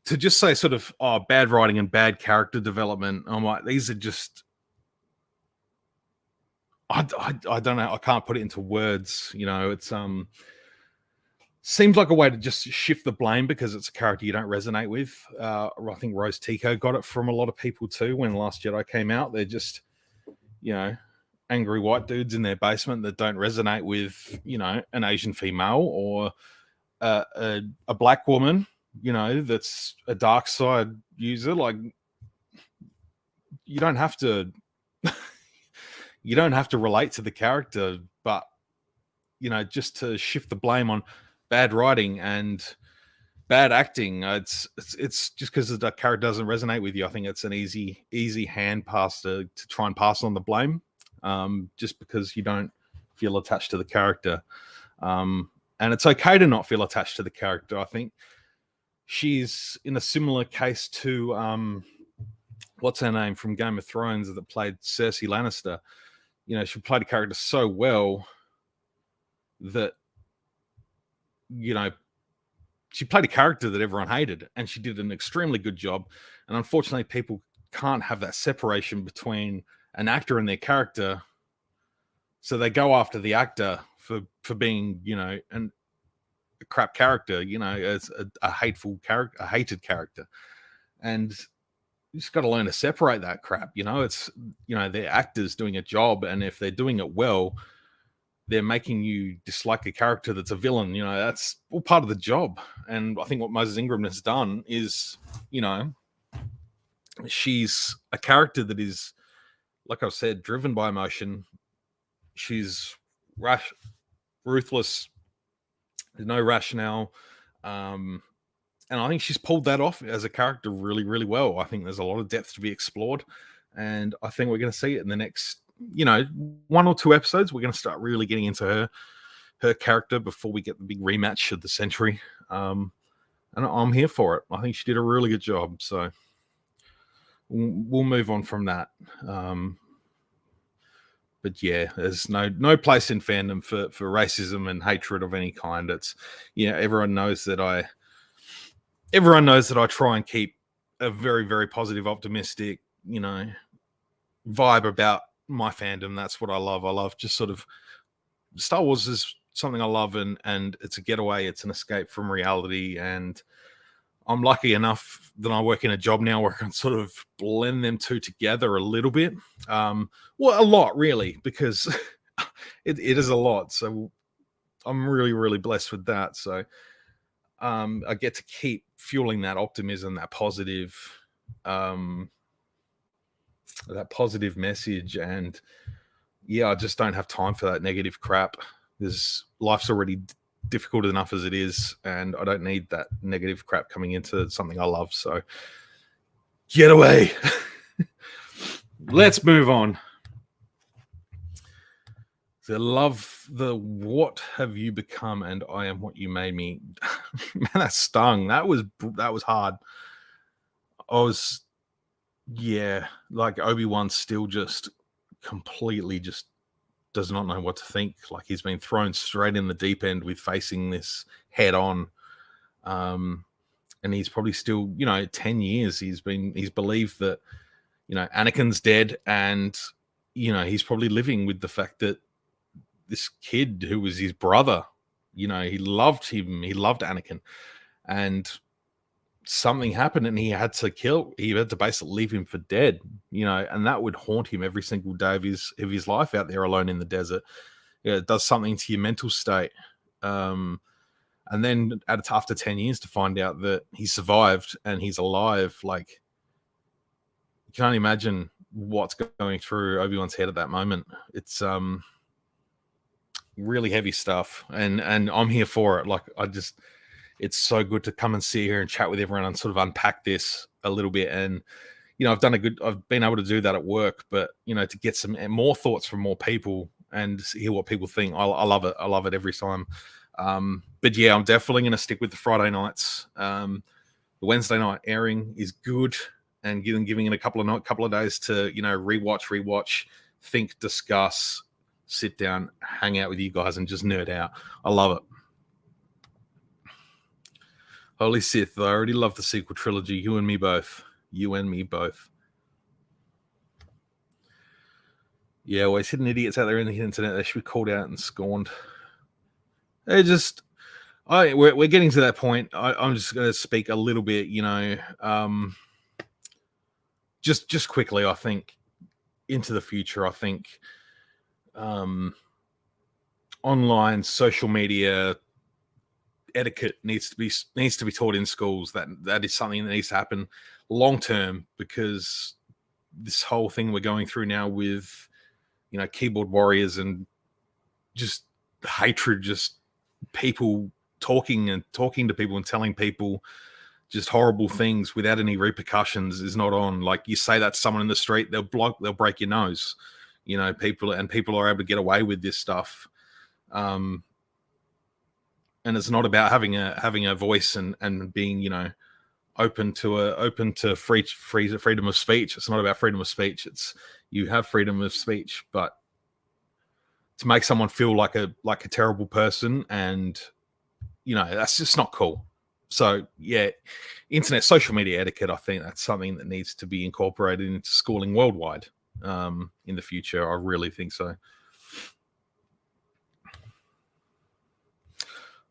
to just say sort of, bad writing and bad character development. I'm like, these are just, I don't know. I can't put it into words. You know, it's seems like a way to just shift the blame because it's a character you don't resonate with. I think Rose Tico got it from a lot of people too when Last Jedi came out. They're just, you know, angry white dudes in their basement that don't resonate with, you know, an Asian female or a black woman, you know, that's a dark side user. Like, you don't have to relate to the character, but, you know, just to shift the blame on bad writing and bad acting, it's just because the character doesn't resonate with you. I think it's an easy hand pass to try and pass on the blame, just because you don't feel attached to the character. And it's okay to not feel attached to the character. I think she's in a similar case to what's her name from Game of Thrones that played Cersei Lannister. You know, she played a character so well that, you know, she played a character that everyone hated, and she did an extremely good job. And unfortunately, people can't have that separation between an actor and their character, so they go after the actor for being, you know, a crap character, you know, as a hateful character, a hated character. And you just got to learn to separate that crap. You know, it's, you know, they're actors doing a job, and if they're doing it well, they're making you dislike a character that's a villain. You know, that's all part of the job. And I think what Moses Ingram has done is, you know, she's a character that is, like I've said, driven by emotion. She's rash, ruthless. There's no rationale. And I think she's pulled that off as a character really, really well. I think there's a lot of depth to be explored. And I think we're going to see it in the next, you know, 1 or 2 episodes. We're going to start really getting into her character before we get the big rematch of the century. And I'm here for it. I think she did a really good job. So we'll move on from that. But yeah, there's no place in fandom for racism and hatred of any kind. It's, yeah, everyone knows that I try and keep a very, very positive, optimistic, you know, vibe about my fandom. That's what I love. I love just sort of, Star Wars is something I love, and it's a getaway. It's an escape from reality. And I'm lucky enough that I work in a job now where I can sort of blend them two together a little bit. Well, a lot really, because it is a lot. So I'm really, really blessed with that. So I get to keep fueling that optimism, that positive message. And yeah, I just don't have time for that negative crap. Life's already difficult enough as it is, and I don't need that negative crap coming into something I love. So get away. Let's move on. So love the what have you become and I am what you made me. Man, that stung. That was hard. Like Obi-Wan still just completely just does not know what to think. Like he's been thrown straight in the deep end with facing this head on. And he's probably still, 10 years he's believed that, Anakin's dead, and, he's probably living with the fact that this kid who was his brother, he loved him. He loved Anakin, and something happened and he had to basically leave him for dead, and that would haunt him every single day of his life out there alone in the desert. It does something to your mental state. And then after 10 years to find out that he survived and he's alive, like you can only imagine what's going through Obi-Wan's head at that moment. It's really heavy stuff, and I'm here for it. Like it's so good to come and sit here and chat with everyone and sort of unpack this a little bit. And I've been able to do that at work, but to get some more thoughts from more people and hear what people think, I love it. I love it every time. But yeah, I'm definitely going to stick with the Friday nights. The Wednesday night airing is good, and giving it a couple of days to rewatch, think, discuss, sit down, hang out with you guys, and just nerd out. I love it. Holy Sith, I already love the sequel trilogy. You and me both. Yeah, always hidden idiots out there in the internet. They should be called out and scorned. We're getting to that point. I'm just going to speak a little bit, just quickly. I think into the future, I think online social media etiquette needs to be taught in schools. That is something that needs to happen long term, because this whole thing we're going through now with keyboard warriors and just hatred, just people talking to people and telling people just horrible things without any repercussions is not on. Like, you say that to someone in the street, they'll break your nose. People are able to get away with this stuff. And it's not about having a voice and being, open to freedom of speech. It's not about freedom of speech. It's, you have freedom of speech, but to make someone feel like a terrible person, and that's just not cool. So yeah, internet social media etiquette, I think that's something that needs to be incorporated into schooling worldwide in the future. I really think so.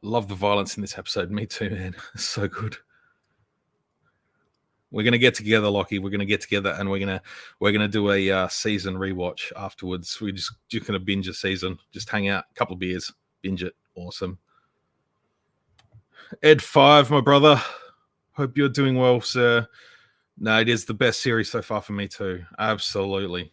Love the violence in this episode. Me too, man. It's so good. We're gonna get together, Lockie. We're gonna get together, and we're gonna do a season rewatch afterwards. We're just gonna binge a season. Just hang out, a couple of beers, binge it. Awesome. Ed 5, my brother. Hope you're doing well, sir. No, it is the best series so far for me too. Absolutely.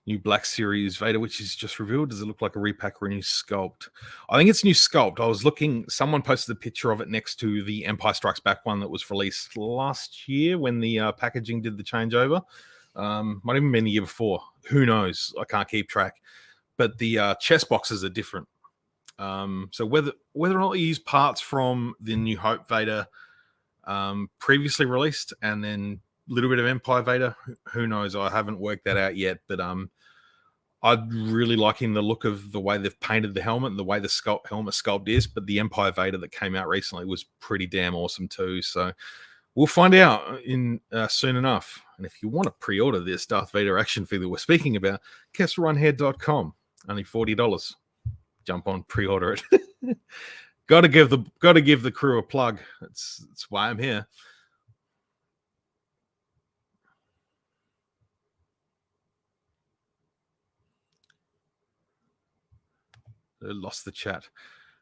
New Black Series Vader, which is just revealed. Does it look like a repack or a new sculpt? I think it's new sculpt. I was looking, someone posted a picture of it next to the Empire Strikes Back one that was released last year when the packaging did the changeover. Might even been the year before. Who knows? I can't keep track. But the chest boxes are different. So whether or not they use parts from the New Hope Vader previously released and then a little bit of Empire Vader, who knows? I haven't worked that out yet, but I'm really liking the look of the way they've painted the helmet and the way the helmet sculpt is. But the Empire Vader that came out recently was pretty damn awesome too. So we'll find out in soon enough. And if you want to pre-order this Darth Vader action figure we're speaking about, KesselRunHead.com, only $40. Jump on, pre-order it. Gotta give the crew a plug. That's why I'm here. I lost the chat.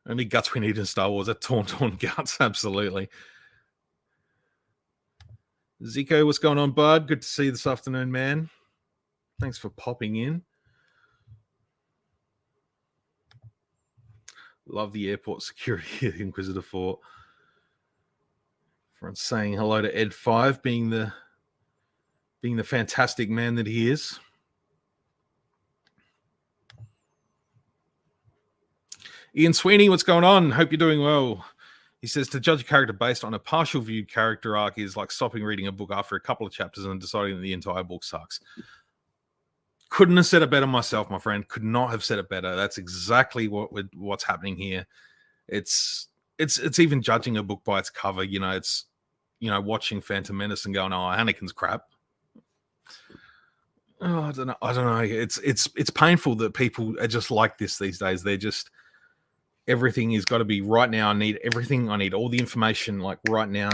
Only guts we need in Star Wars are torn guts. Absolutely. Zico, what's going on, bud? Good to see you this afternoon, man. Thanks for popping in. Love the airport security at Inquisitor 4. Everyone's saying hello to Ed 5, being the fantastic man that he is. Ian Sweeney, what's going on? Hope you're doing well. He says, to judge a character based on a partial viewed character arc is like stopping reading a book after a couple of chapters and deciding that the entire book sucks. Couldn't have said it better myself, my friend. Could not have said it better. That's exactly what's happening here. It's even judging a book by its cover. It's watching Phantom Menace and going, "Oh, Anakin's crap." Oh, I don't know. It's painful that people are just like this these days. They're just, everything has got to be right now. I need everything. I need all the information like right now.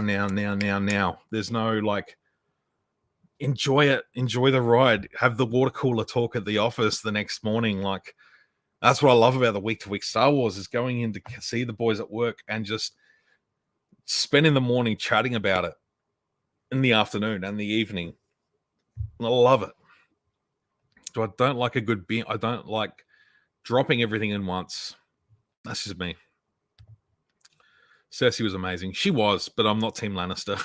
There's no like, enjoy it. Enjoy the ride. Have the water cooler talk at the office the next morning. Like, that's what I love about the week-to-week Star Wars, is going in to see the boys at work and just spending the morning chatting about it in the afternoon and the evening. I love it. So I don't like a good beer. I don't like dropping everything in once. That's just me. Cersei was amazing. She was, but I'm not Team Lannister.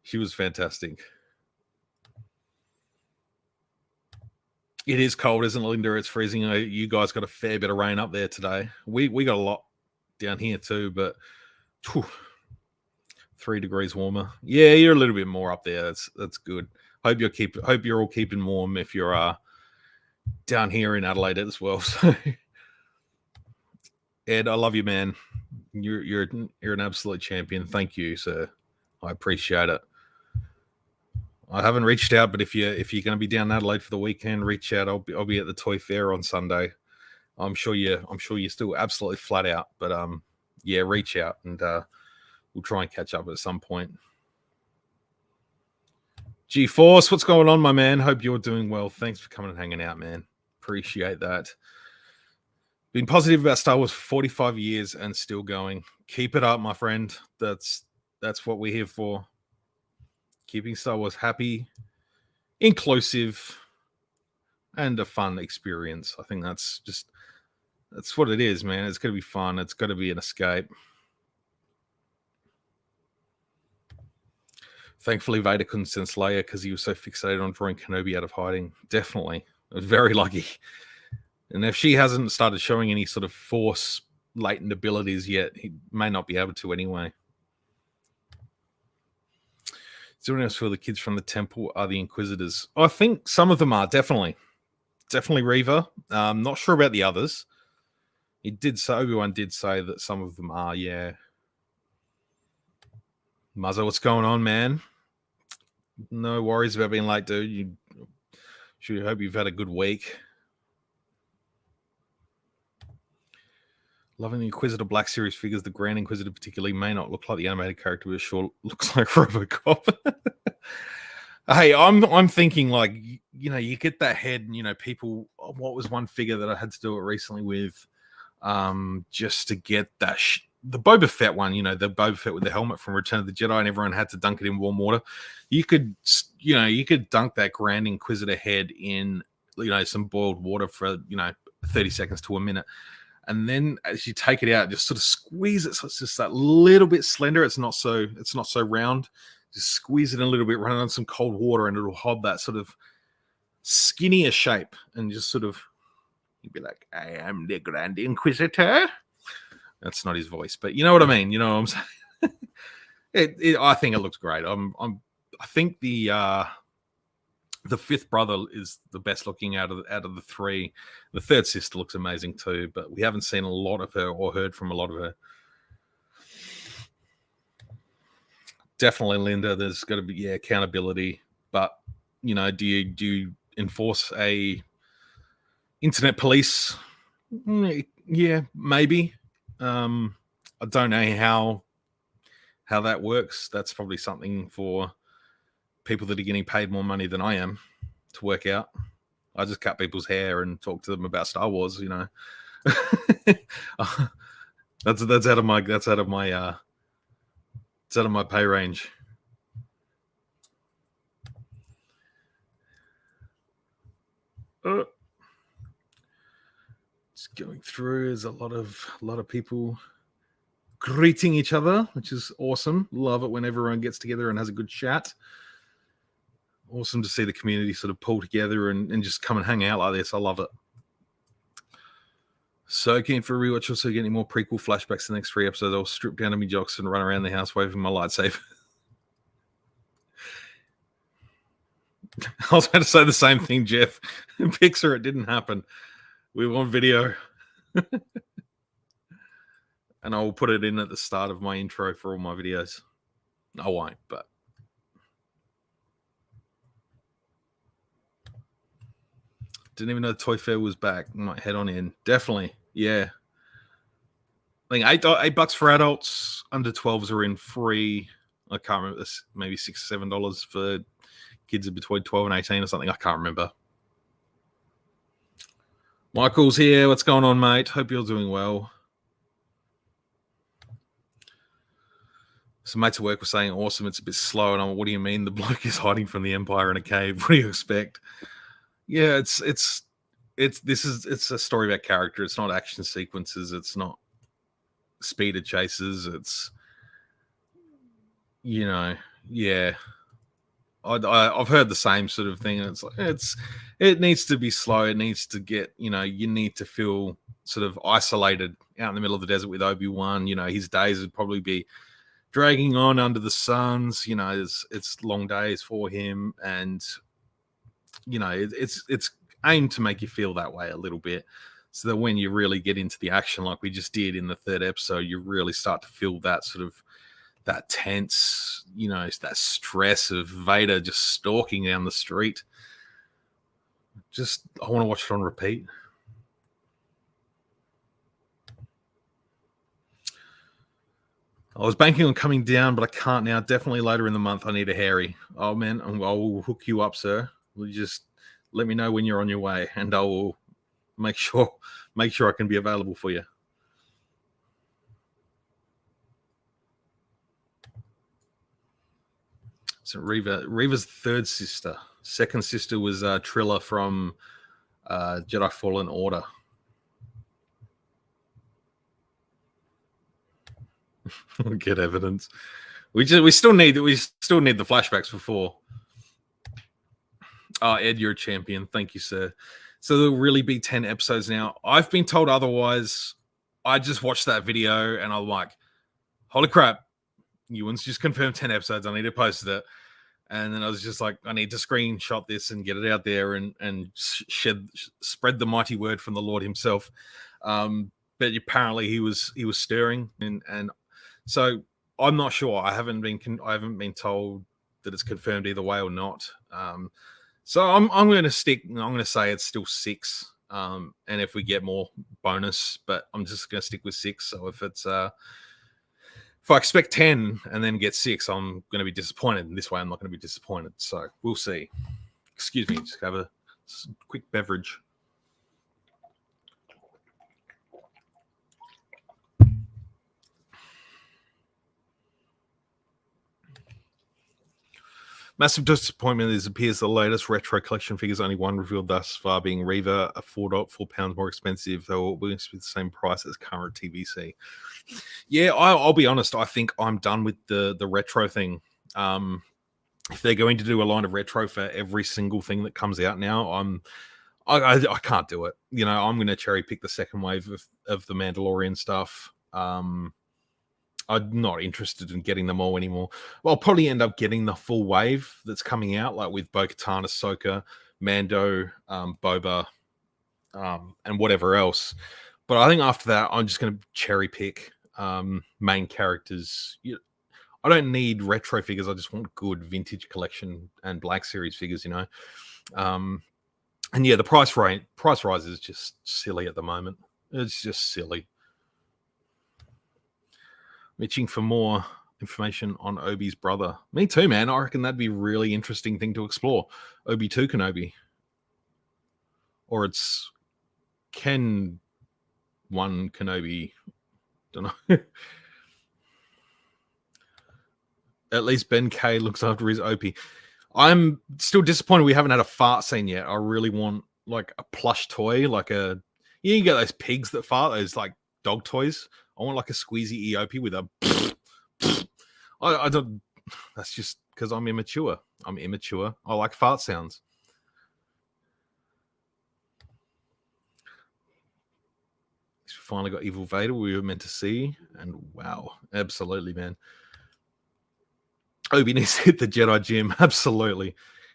She was fantastic. It is cold, isn't it, Linda? It's freezing. You guys got a fair bit of rain up there today. We got a lot down here too, but 3 degrees warmer. Yeah, you're a little bit more up there. That's good. Hope you're all keeping warm if you're down here in Adelaide as well. So, Ed, I love you, man. You're an absolute champion. Thank you, sir. I appreciate it. I haven't reached out, but if you're going to be down in Adelaide for the weekend, reach out. I'll be at the Toy Fair on Sunday. I'm sure you're still absolutely flat out, but yeah, reach out and we'll try and catch up at some point. G-Force, what's going on, my man? Hope you're doing well. Thanks for coming and hanging out, man. Appreciate that. Been positive about Star Wars for 45 years and still going. Keep it up, my friend. That's what we're here for. Keeping Star Wars happy, inclusive, and a fun experience. I think that's what it is, man. It's going to be fun. It's got to be an escape. Thankfully, Vader couldn't sense Leia because he was so fixated on drawing Kenobi out of hiding. Definitely. Very lucky. And if she hasn't started showing any sort of Force latent abilities yet, he may not be able to anyway. Is there anyone else feel the kids from the temple are the Inquisitors? I think some of them are, definitely. Definitely Reva. Not sure about the others. Obi-Wan did say that some of them are, yeah. Muzzo, what's going on, man? No worries about being late, dude. You should hope you've had a good week. Loving the Inquisitor Black Series figures. The Grand Inquisitor particularly may not look like the animated character, but sure looks like Robocop. Hey, I'm thinking like, you get that head and, people, what was one figure that I had to do it recently with just to get that the Boba Fett one, the Boba Fett with the helmet from Return of the Jedi, and everyone had to dunk it in warm water. You could dunk that Grand Inquisitor head in, some boiled water for, 30 seconds to a minute. And then as you take it out, just sort of squeeze it. So it's just that little bit slender. It's not so round. Just squeeze it in a little bit, run it on some cold water, and it'll hold that sort of skinnier shape. And just sort of, you'd be like, I am the Grand Inquisitor. That's not his voice, but you know what I mean. You know what I'm saying? I think it looks great. I think the fifth brother is the best looking out of the three. The third sister looks amazing too, but we haven't seen a lot of her or heard from a lot of her. Definitely, Linda. There's got to be accountability, but do you enforce a internet police? Yeah, maybe. I don't know how that works. That's probably something for people that are getting paid more money than I am to work out. I just cut people's hair and talk to them about Star Wars, That's out of my it's out of my pay range. Just going through, there's a lot of people greeting each other, which is awesome. Love it when everyone gets together and has a good chat. Awesome to see the community sort of pull together and just come and hang out like this. I love it. So keen for a rewatch. Also getting more prequel flashbacks the next 3 episodes. I'll strip down to me jocks and run around the house waving my lightsaber. I was about to say the same thing, Jeff. Pixar, it didn't happen. We want video. And I will put it in at the start of my intro for all my videos. I won't, but didn't even know the Toy Fair was back. Might head on in. Definitely. Yeah. I think $8 for adults. Under 12s are in free. I can't remember this. Maybe $6 or $7 for kids between 12 and 18 or something. I can't remember. Michael's here. What's going on, mate? Hope you're doing well. Some mates at work were saying, awesome, it's a bit slow. And I'm, what do you mean? The bloke is hiding from the Empire in a cave. What do you expect? Yeah, it's a story about character. It's not action sequences. It's not speeded chases. It's, yeah. I've heard the same sort of thing. And it's like, it needs to be slow. It needs to get, you need to feel sort of isolated out in the middle of the desert with Obi-Wan. His days would probably be dragging on under the suns. It's long days for him, and it's aimed to make you feel that way a little bit, so that when you really get into the action, like we just did in the 3rd episode, you really start to feel that sort of that tense, that stress of Vader just stalking down the street. I want to watch it on repeat. I was banking on coming down, but I can't now. Definitely later in the month. I need a Harry. Oh man, I will hook you up, sir. You just let me know when you're on your way, and I will make sure I can be available for you. So Reva's 3rd sister. 2nd sister was Trilla from Jedi Fallen Order. Get evidence. We still need the flashbacks before. Oh, Ed, you're a champion. Thank you, sir. So there'll really be 10 episodes now. I've been told otherwise. I just watched that video and I'm like, holy crap, Ewan's just confirmed 10 episodes. I need to post it. And then I was just like, I need to screenshot this and get it out there and spread the mighty word from the Lord himself. But apparently he was stirring, and so I'm not sure. I haven't been told that it's confirmed either way or not. So I'm going to stick. I'm going to say it's still 6. And if we get more, bonus. But I'm just going to stick with 6. So if I expect 10 and then get 6, I'm going to be disappointed. And this way, I'm not going to be disappointed. So we'll see. Excuse me. Just have a quick beverage. Massive disappointment. It appears the latest retro collection figures, only one revealed thus far, being Reva, £4 more expensive, though it will be the same price as current TVC. Yeah, I'll be honest. I think I'm done with the retro thing. If they're going to do a line of retro for every single thing that comes out now, I can't do it. I'm going to cherry pick the second wave of the Mandalorian stuff. I'm not interested in getting them all anymore. Well, I'll probably end up getting the full wave that's coming out, like with Bo-Katan, Ahsoka, Mando, Boba, and whatever else. But I think after that, I'm just going to cherry pick main characters. I don't need retro figures. I just want good vintage collection and Black Series figures, And yeah, the price rise is just silly at the moment. It's just silly. Itching for more information on Obi's brother. Me too, man. I reckon that'd be a really interesting thing to explore. Obi-2 Kenobi. Or it's Kenobi. one Kenobi. Don't know. At least Ben K looks after his OP. I'm still disappointed we haven't had a fart scene yet. I really want like a plush toy, like a you can get those pigs that fart, those like dog toys. I want like a squeezy EOP with a I don't that's just because I'm immature. I'm immature. I like fart sounds. Finally got Evil Vader we were meant to see, and wow, absolutely, man. Obi needs to hit the Jedi gym. Absolutely.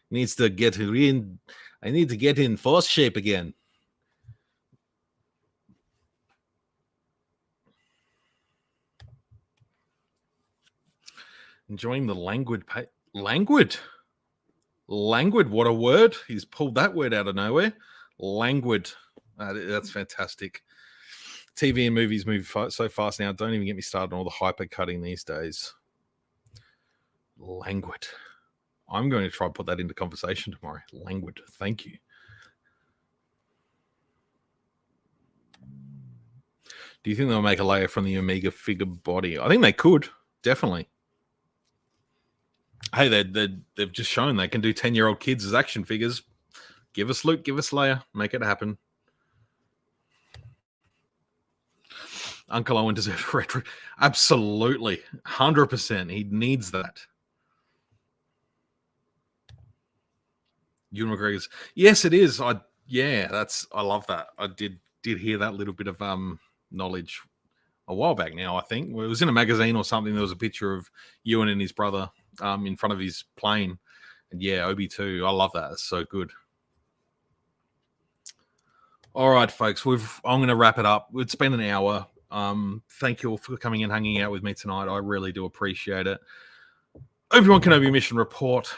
Needs to get in. I need to get in force shape again. Enjoying the languid. Languid? Languid, what a word. He's pulled that word out of nowhere. Languid. That's fantastic. TV and movies move so fast now. Don't even get me started on all the hyper cutting these days. Languid. I'm going to try and put that into conversation tomorrow. Languid. Thank you. Do you think they'll make a layer from the Omega figure body? I think they could. Definitely. Hey, they've just shown they can do 10-year-old kids as action figures. Give us Luke, give us Leia. Make it happen. Uncle Owen deserves retro. Absolutely. 100%. He needs that. Ewan McGregor's. Yes, it is. I love that. I did hear that little bit of knowledge a while back now, I think. It was in a magazine or something. There was a picture of Ewan and his brother in front of his plane. And yeah, Obi too. I love that. It's so good. All right, folks. I'm going to wrap it up. It's been an hour. Thank you all for coming and hanging out with me tonight. I really do appreciate it. Obi-Wan Kenobi mission report.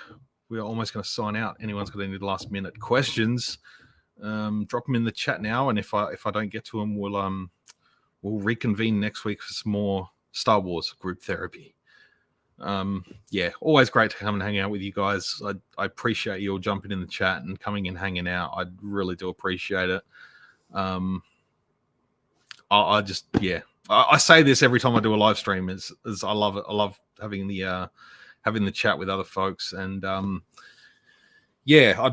We are almost going to sign out. Anyone's got any last minute questions? Drop them in the chat now, and if I don't get to them, we'll reconvene next week for some more Star Wars group therapy. Yeah, always great to come and hang out with you guys. I appreciate you all jumping in the chat and coming and hanging out. I really do appreciate it. I say this every time I do a live stream. Is I love it. I love having the chat with other folks, and I'd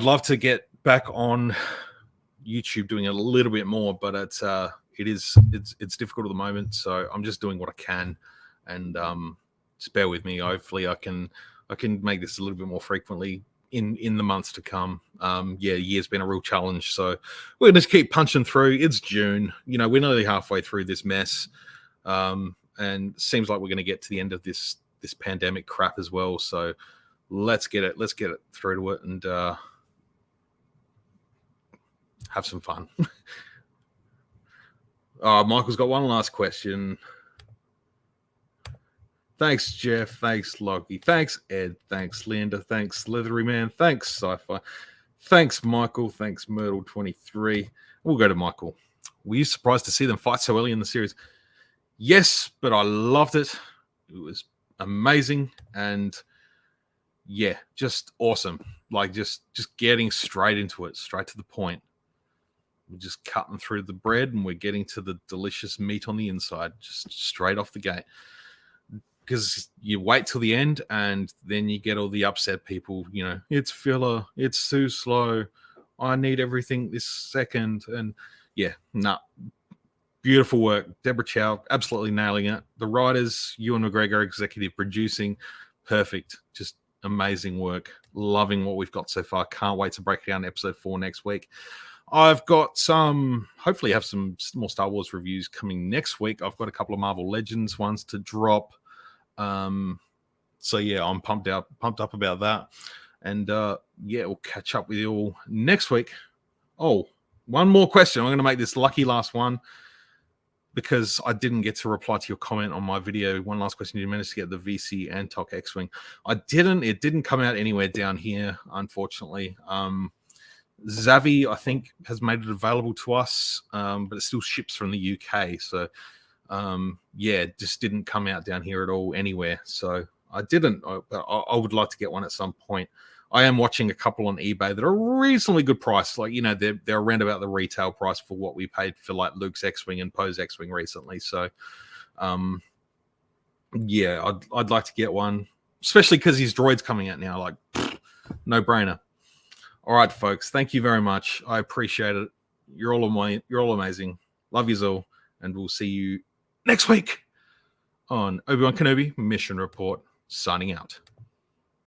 love to get back on YouTube doing a little bit more, but it's difficult at the moment. So I'm just doing what I can, and just bear with me. Hopefully, I can make this a little bit more frequently in the months to come. Year's been a real challenge, so we're gonna just keep punching through. It's June, we're nearly halfway through this mess, and it seems like we're gonna get to the end of this pandemic crap as well. So let's get it through to it and have some fun. Michael's got one last question. Thanks, Jeff. Thanks, Loggy. Thanks, Ed. Thanks, Linda. Thanks, Slithery Man. Thanks, Sci-Fi. Thanks, Michael. Thanks, Myrtle23. We'll go to Michael. Were you surprised to see them fight so early in the series? Yes, but I loved it. It was amazing, and just awesome. Like just getting straight into it, straight to the point. We're just cutting through the bread, and we're getting to the delicious meat on the inside, just straight off the gate. Because you wait till the end, and then you get all the upset people. It's filler. It's too slow. I need everything this second. And beautiful work. Deborah Chow, absolutely nailing it. The writers, Ewan McGregor, executive producing, perfect. Just amazing work. Loving what we've got so far. Can't wait to break down episode 4 next week. I've got hopefully have some more Star Wars reviews coming next week. I've got a couple of Marvel Legends ones to drop. I'm pumped up about that. And we'll catch up with you all next week. Oh, one more question. I'm going to make this lucky last one, because I didn't get to reply to your comment on my video. One last question. Did you manage to get the VC Antok X-Wing? I didn't. It didn't come out anywhere down here, unfortunately. Zavi, I think, has made it available to us, but it still ships from the UK. So, it just didn't come out down here at all anywhere. So I didn't. I would like to get one at some point. I am watching a couple on eBay that are reasonably good price. Like, you know, they're around about the retail price for what we paid for like Luke's X-Wing and Poe's X-Wing recently. So, yeah, I'd like to get one, especially because his droid's coming out now. Like, no brainer. All right, folks. Thank you very much. I appreciate it. You're all amazing. Love you all, and we'll see you next week on Obi-Wan Kenobi Mission Report. Signing out.